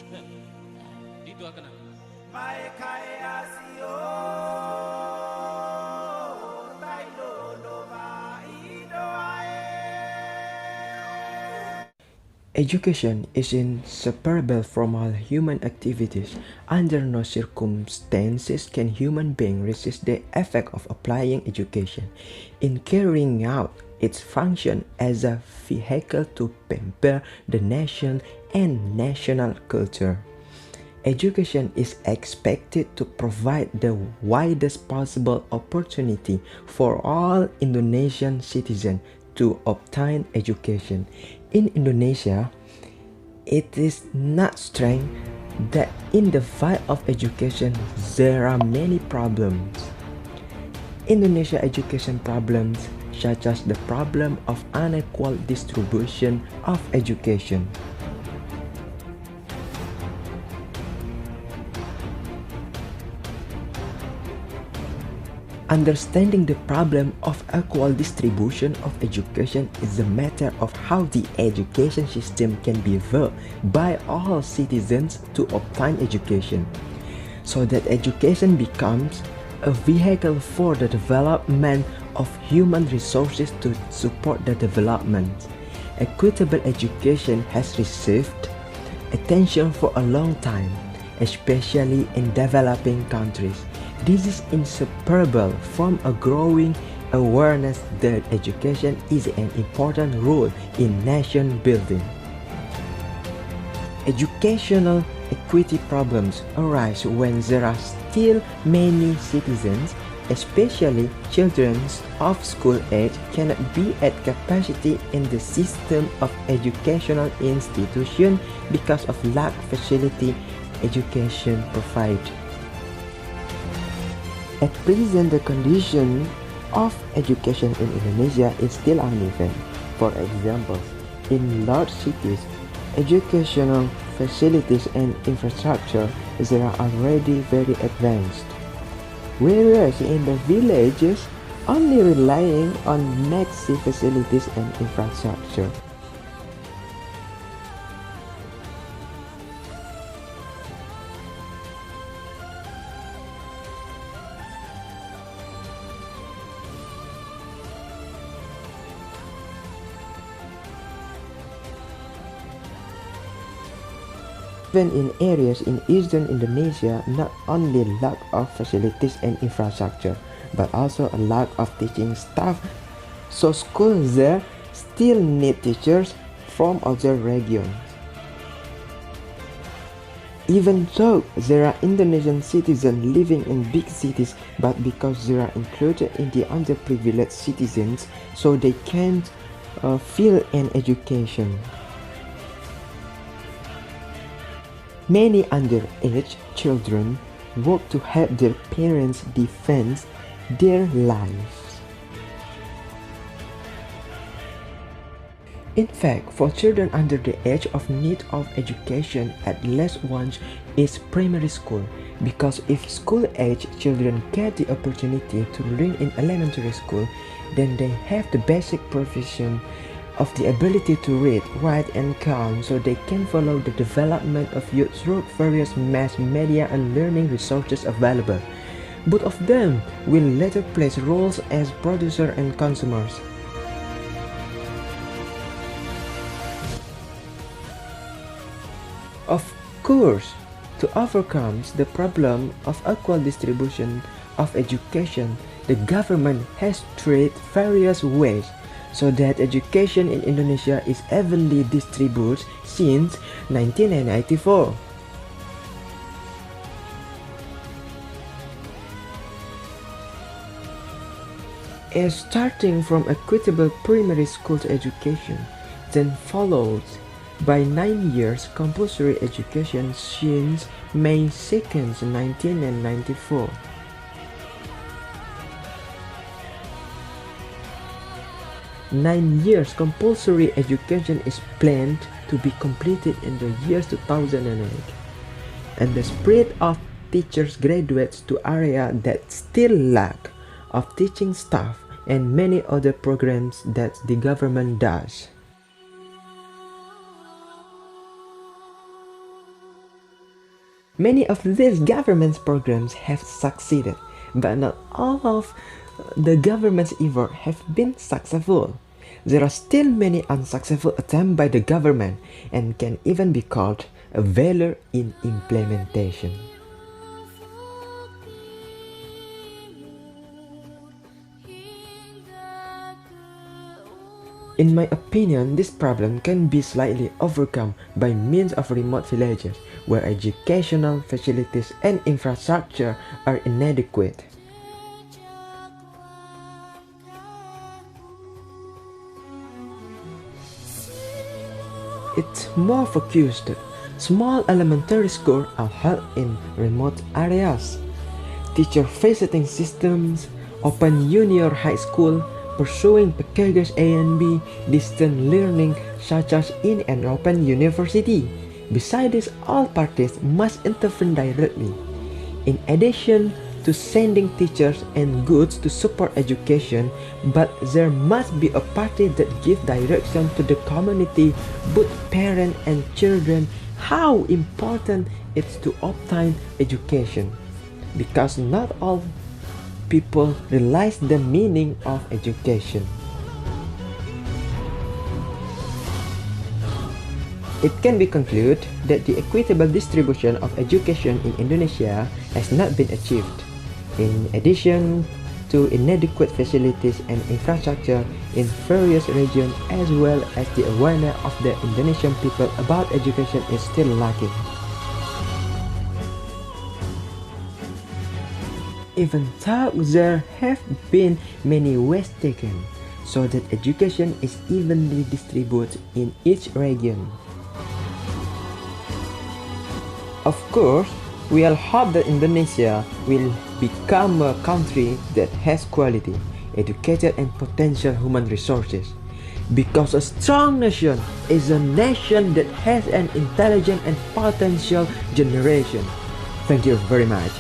Dito ka na. May kaya siyo tayo lumaido ay. Education is inseparable from all human activities. Under no circumstances can human being resist the effect of applying education in carrying out its function as a vehicle to pamper the nation and national culture. Education is expected to provide the widest possible opportunity for all Indonesian citizens to obtain education. In Indonesia, it is not strange that in the field of education there are many problems. Indonesia education problems such as the problem of unequal distribution of education. Understanding the problem of equal distribution of education is a matter of how the education system can be viewed by all citizens to obtain education, so that education becomes a vehicle for the development of human resources to support the development. Equitable education has received attention for a long time, especially in developing countries. This is inseparable from a growing awareness that education is an important role in nation building. Educational equity problems arise when there are still many citizens, especially children of school age, cannot be at capacity in the system of educational institution because of lack facility education provided. At present, the condition of education in Indonesia is still uneven. For example, in large cities, educational facilities and infrastructure they are already very advanced, whereas in the villages, only relying on maxi facilities and infrastructure. Even in areas in eastern Indonesia, not only lack of facilities and infrastructure, but also a lack of teaching staff, so schools there still need teachers from other regions. Even though there are Indonesian citizens living in big cities, but because they are included in the underprivileged citizens, so they can't feel an education. Many underage children work to help their parents defend their lives. In fact, for children under the age of need of education, at least once is primary school, because if school-age children get the opportunity to learn in elementary school, then they have the basic provision of the ability to read, write, and count, so they can follow the development of youth through various mass media and learning resources available. Both of them will later play roles as producers and consumers. Of course, to overcome the problem of equal distribution of education, the government has tried various ways so that education in Indonesia is evenly distributed since 1994. As starting from equitable primary school education, then followed by 9 years compulsory education since May 2nd, 1994. 9 years compulsory education is planned to be completed in the year 2008, and the spread of teachers graduates to areas that still lack of teaching staff and many other programs that the government does. Many of these government programs have succeeded, but not all of the government's efforts have been successful. There are still many unsuccessful attempts by the government and can even be called a failure in implementation. In my opinion, this problem can be slightly overcome by means of remote villages where educational facilities and infrastructure are inadequate. It's more focused. Small elementary schools are held in remote areas. Teacher visiting systems, open junior high school, pursuing packages A and B, distance learning such as in an open university. Besides this, all parties must intervene directly. In addition to sending teachers and goods to support education, but there must be a party that gives direction to the community, both parents and children, how important it's to obtain education. Because not all people realize the meaning of education. It can be concluded that the equitable distribution of education in Indonesia has not been achieved. In addition to inadequate facilities and infrastructure in various regions, as well as the awareness of the Indonesian people about education is still lacking. Even though there have been many ways taken so that education is evenly distributed in each region. Of course, we all hope that Indonesia will become a country that has quality, educated and potential human resources. Because a strong nation is a nation that has an intelligent and potential generation. Thank you very much.